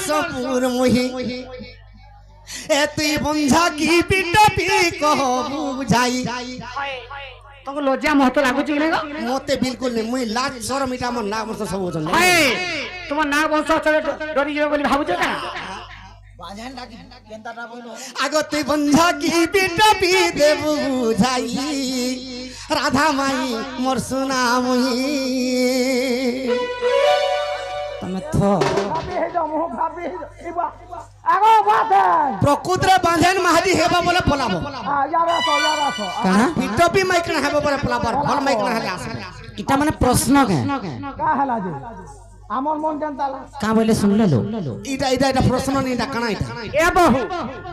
নরসপুর মহি এ তুই বন্ধা কি পিটপি কহ বুঝাই তোকে লজ্জা মহত লাগুଛି কি না মতে বিলকুল নেই মুই লাজ শরম এটা আমার না বংশ সব ওজন তোমার না বংশ ডরি যাবে বলি ভাবুছ না আগো তুই বন্ধা কি পিটপি দেব বুঝাই রাধা মাই মোর সোনা মুই তুমি থ প্রকৃতরে বাঁধেন মাহাদি হেবা বলে পলাব কানা পিটপি মাইকনা হেবা বলে পলাবার ফল মাইকনা হেলে আসে এটা মানে প্রশ্ন কে কা হেলা যে আমার মন জানতালা কা বলে শুনলে লো এটা প্রশ্ন নি এটা কানা এটা এ বহু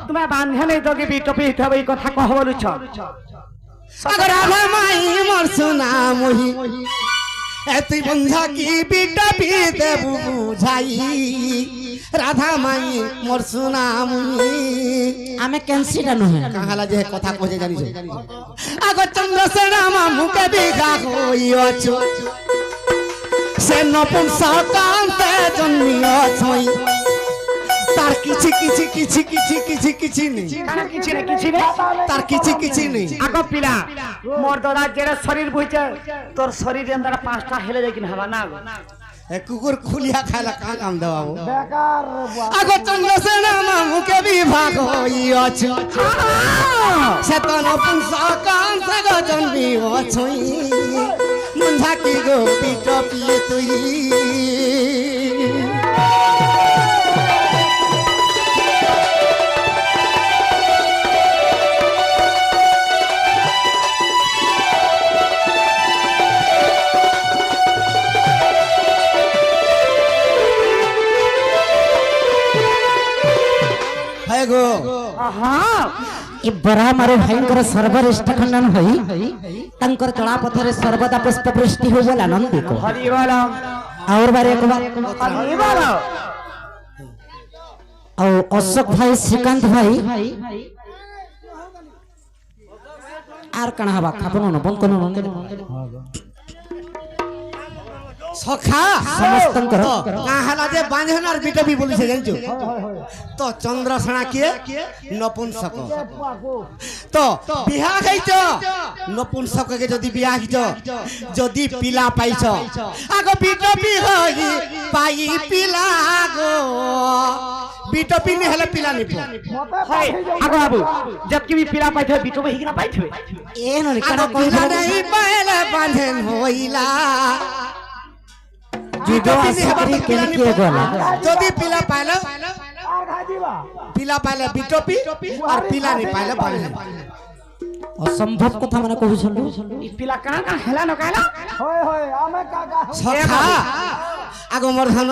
তুমি বাঁধে নাই তোকে পিটপি হবে এই কথা কহ বলুছ আগো রাধা মাই মোর সোনা মুই এ তুই বন্ধা কি পিটপি দেব বুঝাই রাধা মাই মোর সোনা মুই আমি ক্যান্সিটা নহে কাহালা যে কথা কহে জানিছ আগো চন্দ্রসেনা মুকে বিঘা হইছ সে নপুংসকান্তে জন্মিছই তার কিছু কিছু কিছু কিছু কিছু কিছু নেই তার কিছু কিছু নেই আগ পিলা মোর দাদা যেটা শরীর বইছে তোর শরীর এন্দার পাঁচটা হেলে যায় কিনা হবা না এ কুকুর খুলিয়া খাইলা কা কাম দেবাবো বেকার আগো চন্দ্রসেনা মুকে বিভাগ হইছ সে তো নপুংসকান্তে জন্মিছই মুন্ধা কি গো পিটপি তুই গো ଏ ବରା ମାରୁ ଭାଇଙ୍କର ସର୍ବରିଷ୍ଟ ଖଣ୍ଡନ ହୋଇ ତାଙ୍କର ଚଳା ପଥରେ ସର୍ବଦା ପୁଷ୍ପ ବୃଷ୍ଟି ହୋଇ ଗଲା ଆନନ୍ଦିକ হরি বলো ଆଉ ବାରେ ଏକ ବାର হরি বলো ଆଉ ଅଶୋକ ଭାଇ ଶ୍ରୀକାନ୍ତ ଭାଇ আর কাଣା হবা খাপন বন্ধ করুন সখা সমস্তଙ୍କର কাহালা যে বাঁধনার বিটবি বলিছে জানছো তো চন্দ্রসেনা কে নপুংসক তো বিহা খাইছ নপুংসককে যদি বিয়া খাইছ যদি পিলা পাইছ আগো বিটবি হই পাই পিলা গো বিটবি নি হলে পিলা নিব আগো বাবু जबकि भी पिला पाइथे बिटो ही ना पाइथे এ ননি আগো কানা পিলা নাই পাইলে বাঁধেন হইলা বিধবা স্ত্রী কেনকে গলা যদি পিলা পাইলো আর খাই দিবা পিলা পাইলে বিটপি আর পিলা নি পাইলে বাঁধেন অসম্ভব কথা মানে কহুছলু ই पिला का का हेला न काला হয় হয় আমি কাকা সখা আগো মোর ধন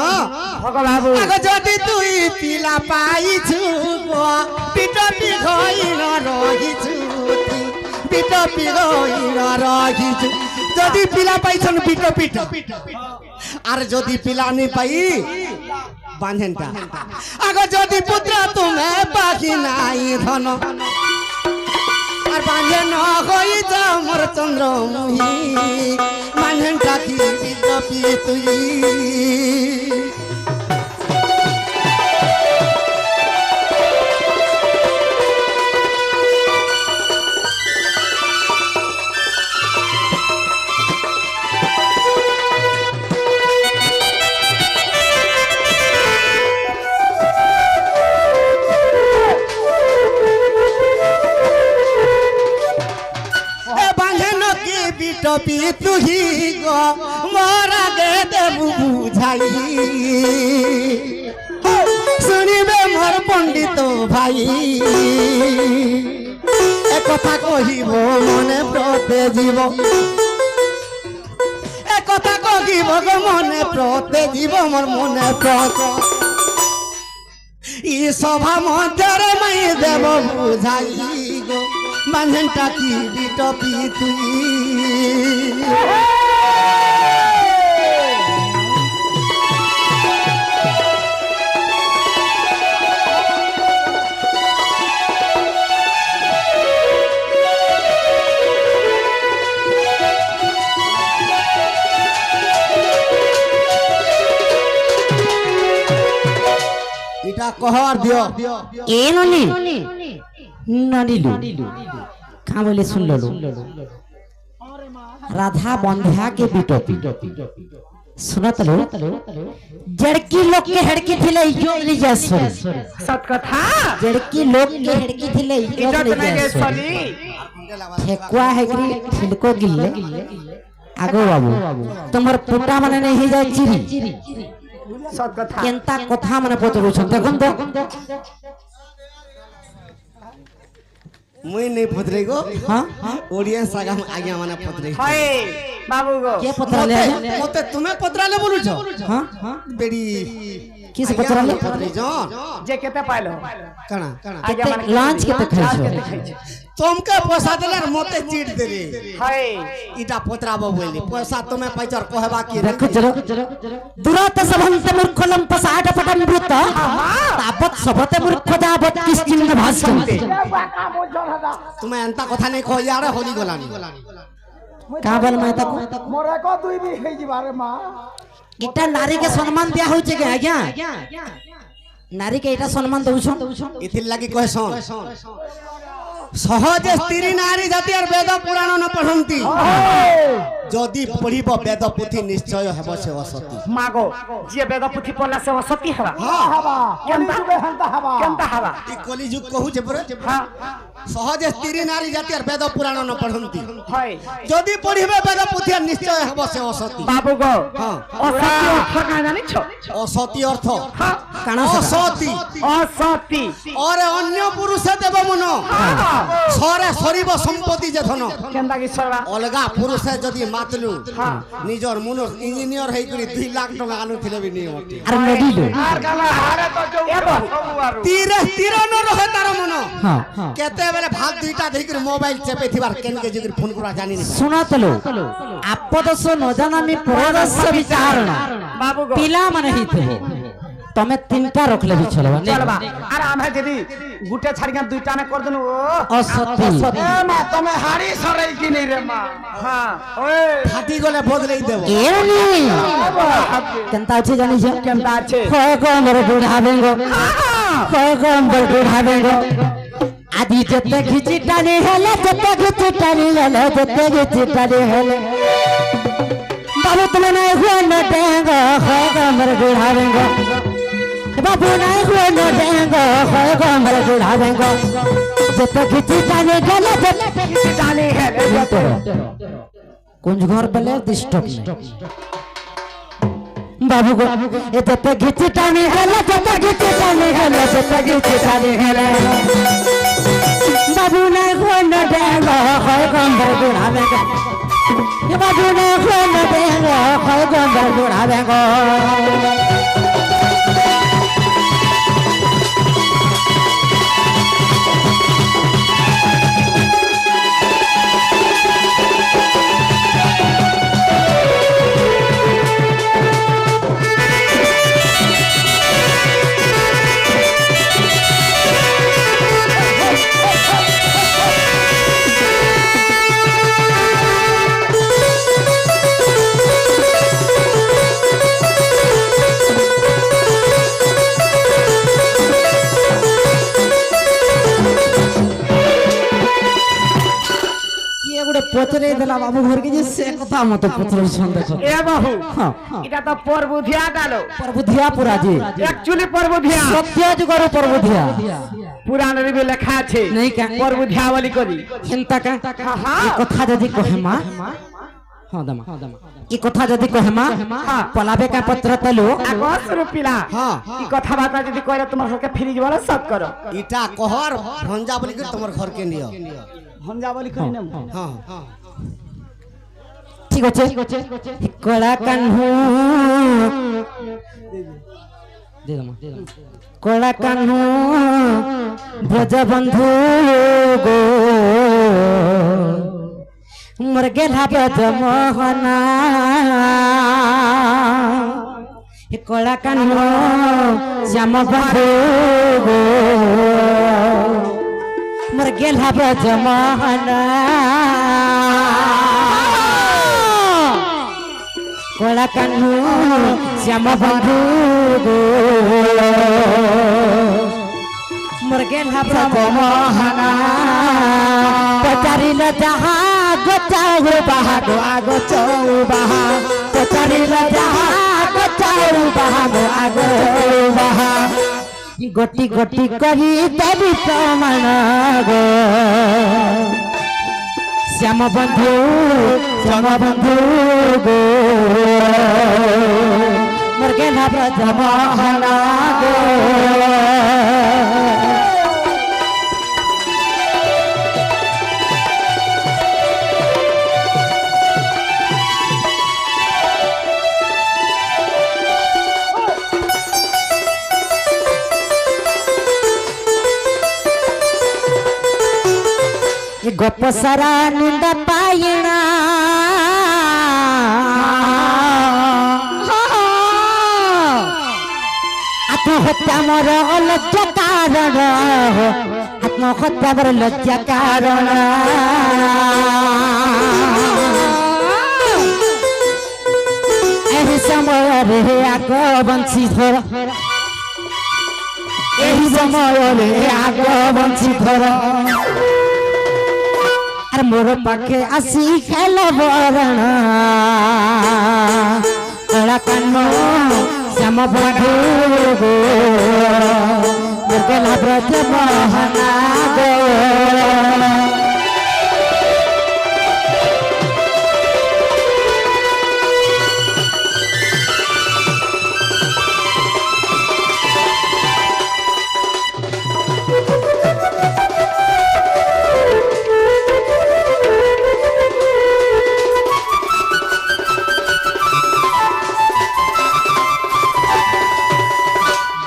ভগো বাবু আগো যদি তুই পিলা পাইছু গো বিটপি হই ন রহিছু বিটপি হই ন রহিছু যদি পিলা পাইছন বিটপি আর যদি পিলা নি পাই বাঁধেনটা আগো যদি পুত্র তুমি বাকি নাই ধন আর বাঁধে ন হই যা মোর চন্দ্রমুহি বাঁধেনটা কি বিটপি তুই বিটপি তুহি গো মোর আগে দেবু বুঝাই শুনিবে মোর পণ্ডিত ভাই এ কথা কহিব মনে প্রতে জীব এ কথা কহিব গো মনে প্রতে জীব মোর মনে প্রত ই সভা মধ্যে মাই দেব বুঝাই গো বাঁধেনটা কি বিটপি তুই এটা কহর দিও এ ননি ননিলু का बोले सुन लो राधा बंध्या के बिटोपी सुनत लो जड़की लोग के हड़की थिले योग निजेश्वरी सत कथा जड़की लोग के हड़की थिले योग इज्जत नहीं निजेश्वरी गेश्वरी ठेकुआ है कि छिलको गिल्ले आगो बाबू तुम्हार पुटा माने नहीं जाए चिरी सत कथा केंता कथा माने पचरु छन देखन तो मुई नहीं पतरे गो हां ऑडियंस आगे माने पतरे हाय बाबू गो के पतराले मते तुम्हें पतराले बोलु छ हां बेड़ी किस पतराले पतरे जान जे केते पाइलो कणा आगे माने लॉन्च केते खाइछो तुमके पैसा देले मते चीट देले हाय इटा पतराबो बोली पैसा तुम्हें पैचर कहबा की देखो जरा दुरात सबंत मूर्खलम पसाट पटम भूत तापत सबते मूर्ख जाबत किसचिन भाषण बाका बोझल हदा तुम्हें अंता कथा नहीं कह यार होली गलानी का बोल मैं तक मोरे को दुई भी हे जिबारे मां इटा नारी के सम्मान दिया होचे के आज्ञा नारी के इटा सम्मान दउछन इथिर लागि कहसन सहज स्त्री नारी जाति और वेद पुराण न पढ़ंती जदि पढ़िब वेद पुथि निश्चय हेबो से असती मागो जे वेद पुथि पढ़ला से सती हवा हवा केंता हंता हवा केंता हवा ई कली जुग कहू जे पर हां सहज स्त्री नारी जाति और वेद पुराण न पढ़ंती हाय जदि पढ़िबे वेद पुथि निश्चय हेबो से असती बाबू गो हां असती अर्थ का जानि छ असती अर्थ हां काना असती असती और अन्य पुरुष देव मन सरे सरीब संपत्ति जे धन केंता की सरवा अलगा पुरुष जदि मातलु निजर मुनो इंजीनियर हेइ करी 2 लाख टका आनु थिले भी नहीं होती अरे नडीलो आर गाला हारे तो जो तीर तीर न रहे तार मन हां केते बेले भाग दुईटा देख कर मोबाइल चेपे थिबार केन के जिगर फोन करा जानि नहीं सुना तलो आपदस न जानामी परदस विचारणा बाबू गो पिला माने ही थे तमे तीनटा रखले भी चलबा चलबा आराम है दीदी गुटे छाड़िया दुईटा ने कर देनु ओ असती ए मां तमे हाड़ी सरई की नहीं रे मां हां ओए फाटी गले बदले देबो एनी केंता अछि जानि छ केंता छे होय गो मोर बुढ़ा बेंगो होय गो मोर बुढ़ा बेंगो आदि जते खिची टानी हेले जते खिची टानी हेले जते खिची टानी हेले बाबू तुम नहीं हुए न देंगो होय गो मोर बुढ़ा बेंगो बाबू नहीं हुए न देंगो होय गो मोर बुढ़ा बेंगो जते खिची टानी हेले जते खिची टानी हेले कुंज घर पले डिस्टर्ब बाबू को ए जते खिची टानी हेले जते खिची टानी हेले जते खिची टानी हेले बाबू नहीं हुए न देंगो होय गो मोर बुढ़ा बेंगो ये बाबू नहीं हुए न देंगो होय गो मोर बुढ़ा बेंगो पचरे देला बाबू घर के जे से कथा मत पचरे छन देखो ए बाबू हां इटा तो परबुधिया डालो प्रबुधिया पुरा जी एक्चुअली परबुधिया सत्य जुगर प्रबुधिया पुराण रे भी लिखा छे नहीं का परबुधिया वाली करी चिंता का हां ई कथा जदी कहे मां हां दमा ई कथा जदी कहे मां पलाबे का पत्र तलो आगस रुपिला हां ई कथा बात जदी कहले तुम सबके फ्रीज वाला सब करो इटा कहर भंजा बोली के तमर घर के नियो भंजा वाली करी ना हां ठीक আছে কলা কানহু দে দমা কলা কানহু ব্রজ বন্ধু গো মোর গেলা ব্রজ মোহনা কলা কানহু শ্যাম বন্ধু গো মোর গেলা ব্রজ মোহনা কলা কানু শ্যাম বন্ধু গো মোর গেলা ব্রহ্মহানা পচারিল যাহা গচাউ বাহা গো আগো চৌ বাহা পচারিল যাহা গচাউ বাহা গো আগো বাহা গোটি গোটি করি দেবী প্রমাণ গো শ্যাম বন্ধু গো মোর গেলা ব্রহ্মহানা গো গপ সারা নিন্দ পাইনা আত্মহত্যা মোর লজ্জা কারণ আত্মহত্যা মোর লজ্জা কারণ এই সমୟରେ আগ বংশীধর এই সমୟରେ আগ বংশীধর আর মোর পাখে আসি খেল বরণ কলা কান্ন শ্যাম বন্ধু গো মোর গেলা ব্রহ্মহানা গো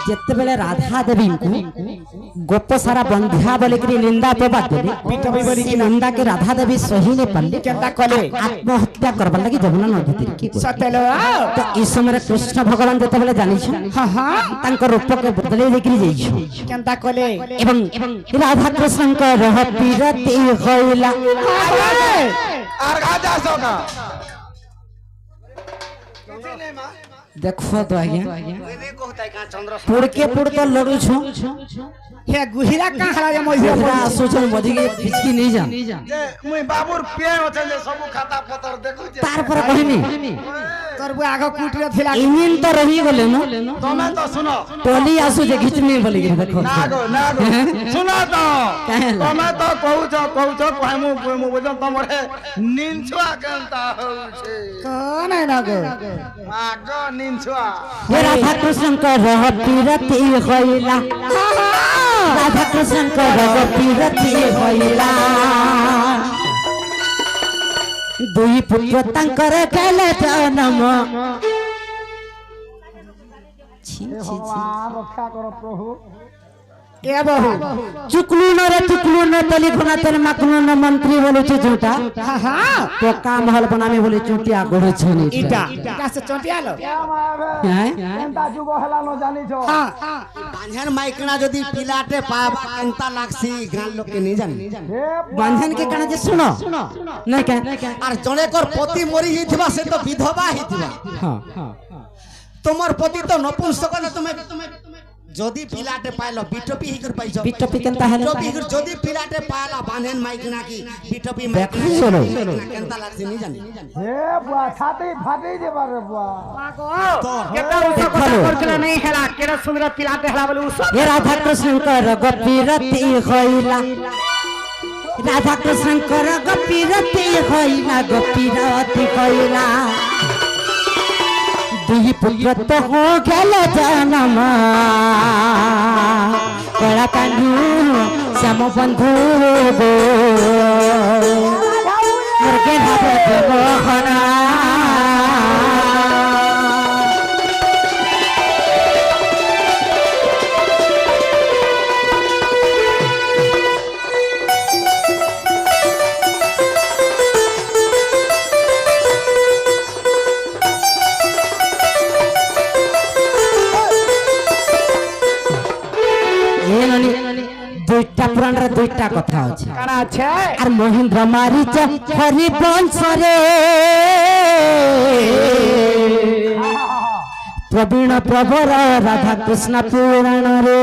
যেতবেলে রাধা দেবী গোপ সারা বন্ধ্যা বলিকি নিন্দা প্রবাদ দেবে সেই নিন্দাকে রাধা দেবী সহি নে পারলে কেনতা কলে আত্মহত্যা করবার লাগি যমুনা নদী কি সতেলো তো এই সময় কৃষ্ণ ভগবান যেতবেলে জানিছ তাঙ্ক রূপকে বদলাই দেখি যাইছ কেনতা কলে এবং রাধা কৃষ্ণঙ্কর বিরতি হইলা আর ঘা যাস না দেখো তো আজ্ঞা পুড়কে পুড় তো লড়ুছ হে গুহিরা কাহলা যে মইছে আসুছ মদিকে পিচকি নিয়ে যান যে মুই বাবুর পে আছে যে সব খাতা পত্র দেখুছে তারপরে কহিনি তোর বু আগ কুটিরে থিলা ইঞ্জিন তো রহি গলে ন তুমি তো শুনো টলি আসু যে ঘিচনি বলি দেখো না গো শুনো তো কাহেলা? তুমি তো কହୁছ কই বুঝ তোমারে নিনছুয়া কেনতা হউছে কোন না গো আগ নিনছুয়া হে রাধা কৃষ্ণঙ্কর বিরতি হইলা রাধা কৃষ্ণঙ্কর বিরতি হইলা দুই পুত্র তাঙ্কর গেলে জন্ম ছি ছি ছি রক্ষা করো প্রভু এ বহু চুকলুন রে চুকলুন তলি খনাতের মাকলুন মন্ত্রী বলেছে ঝুটা তো কাম হল বনামি বলে চুটিয়া গড়েছনি ইটা কাছে চটিয়ালো হ্যাঁ কেনতা যুগ হেলা ন জানিছ হ্যাঁ বাঁঝান মাইকনা যদি পিলাটে পাবা কেনতা লাগছি গান লোককে নিয়ে জানি হে বাঁধন के कण जे सुनो नहीं क्या আর জনে কর পতি মরি হিথিবা সে তো বিধবা হিথিবা हां তোমার পতি তো নপুংসক না তুমি যদি পিলাটে পাইলো বিটপি হিকর পাইছো বিটপি কেনতা হেলে বিটপি হিকর যদি পিলাটে পাইলা বাঁধেন মাইকনা কি বিটপি দেখো মাইকনা চলো। কেনতা লাগছি নি জানি হে বুয়া ছাতি ফাটি যাবে বুয়া কেটা উসো কথা করছিল নাই হেলা কেটা সুন্দর পিলাতে হেলা বলে উসো ये राधा कृष्ण कर गोपीरती होइला राधा कृष्ण कर गोपीरती होइला गोपीरती होइला दुई पुत्र तो हो गेल जन्म कला कांडू श्याम बंधु गो मुर्गे भात मोहना দুইটা পুরাণের দুইটা কথা আছে কানা আছে আর মহেন্দ্র মারিচ হরিবংশ রে প্রবীণ প্রবর রাধা কৃষ্ণ পুরাণ রে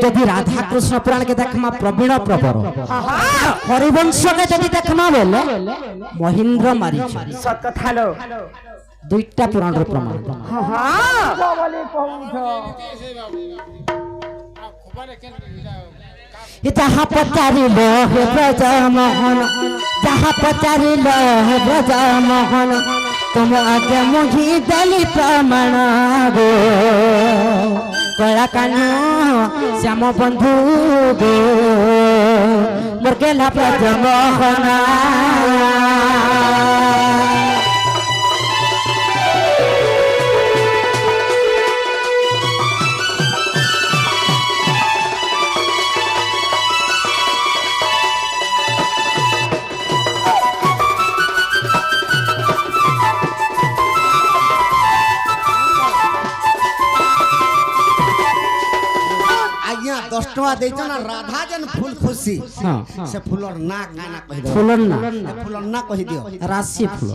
যদি রাধা কৃষ্ণ পুরাণ কে দেখমা প্রবীণ প্রবর হরিবংশ কে যদি দেখমা বলে মহেন্দ্র মারিচ সত কথা লো দুইটা পুরাণ র প্রমাণ বলি কହୁଛ যাহা পচারিল হে ব্রজ মোহন যাহা পচারিল হে ব্রজ মোহন তুম আগে মুহি দেলি প্রমাণ গো কলা কান শ্যাম বন্ধু গো মোর গেলা ব্রজ মোহন আজ্ঞা 10 টাকা দেইছ না রাধা যেন ফুল খুশি সে ফুলর না কানা কহি দাও ফুলর না ফুলর না কহি দিও রাশি ফুল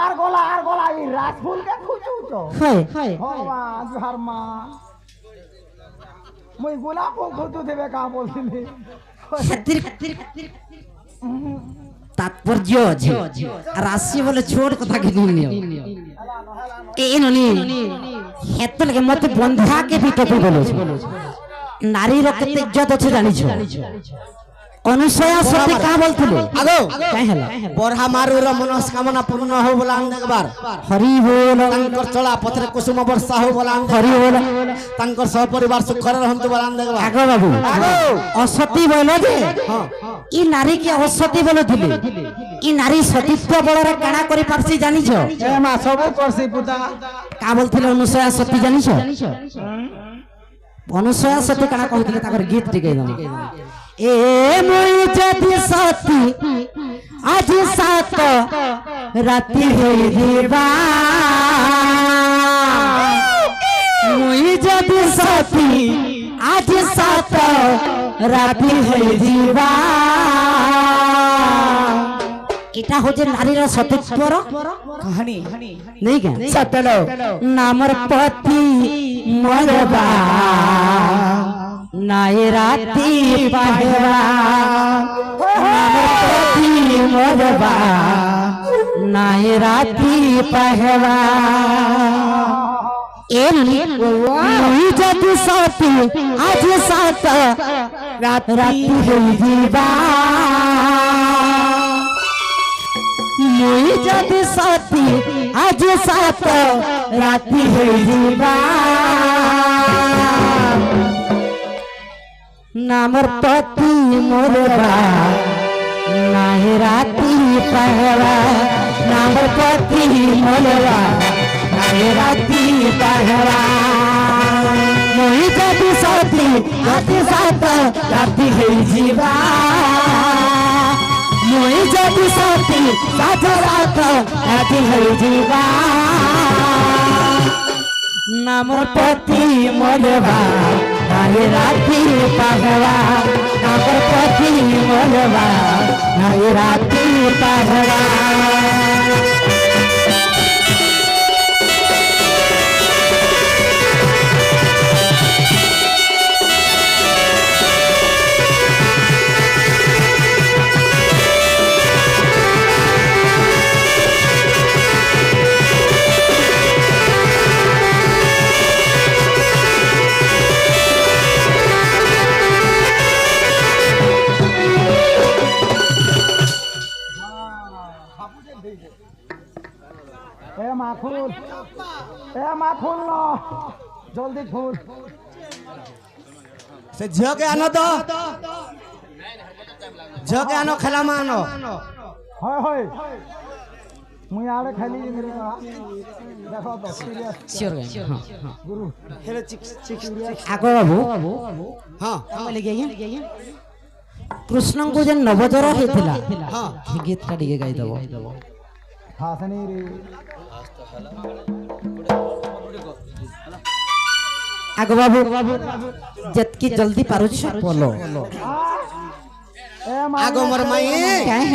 আর গলা এই রাত ফুল কে খুঁজুছ হয় হয় ভগবান জোহার মা মই গোলাপ খুঁজু দেবে কা বলছিলি তাৎপর্য আছে রাশি বলে ছোট কথা কি নিও এই ননি হেত লাগে মতে বন্ধা কে भी टोपी बोलो নারীর কেতে ইজ্জত আছে জানিছ অনুসয়া সত্যি কা বলতিলে আগো কাই হলা বরহা মারুর মনস্কামনা পূর্ণ হো বলা একবার হরি বল তাঙ্কর চলা পথরে কুসুম বর্ষা হো বলা হরি বল তাঙ্কর সহ পরিবার সুখরে রহন্তু বলা একবার আগো বাবু অসতী বলে যে ই নারী কে অসতী বলতিলে ই নারী সতীত্ব বলরে কানা করি পারছি জানিছ এ মা সবু করছি পুতা কা বলতিলে অনুসয়া সতী জানিছ অনুসয়া সতী কানা কହୁଥିଲେ তাকর গীত টিকে দাও এ মই যদি সতী আজ সাত রাতি হই দিবা মই যদি সতী আজ সাত রাতি হই দিবা এটা হচ্ছে নারীর সতীত্বর কাহিনী নেই কেন সতলো নামর পতি মরবা নাই রাতি পাহেবা নামর পতি মরবা নাই রাতি পাহেবা এমনি মই যদি সতী আজ সাত রাতি হই দিবা মই যদি সতী আজ সাত রাতি হই দিবা নামর পতি মরবা নাই রাতি পাহেবা নামর পতি মরবা নাই রাতি পাহেবা মই যদি সতী আজ সাত রাতি হই দিবা মই যদি সতী সাত রাতি হই দিবা নামর পতি মরবা নাই রাতি পাহবা নামর পতি মরবা নাই রাতি পাহবা মা খুল ন জলদি খুল সে ঝিওকে আনো তো ঝিওকে আনো খেলামা আনো হয় হয় মুই আড়ে খালি দেখো তো সিরিয়াস সিওর হ্যাঁ গুরু হেলে চিক আগো বাবু হ্যাঁ আমলে গিয়ে কৃষ্ণଙ୍କୁ যে নবজର ହେଇଥିଲା ହଁ ସେ ଗୀତଟା ଟିକେ ଗାଇଦବ ହାସନି ରେ ଆଗ ବାବୁ ଯେତିକି ଜଲ୍ଦି ପାରୁଛ ବୋଲ ଏ ମା ଆଗ ମୋର ମାଇ କାହିଁ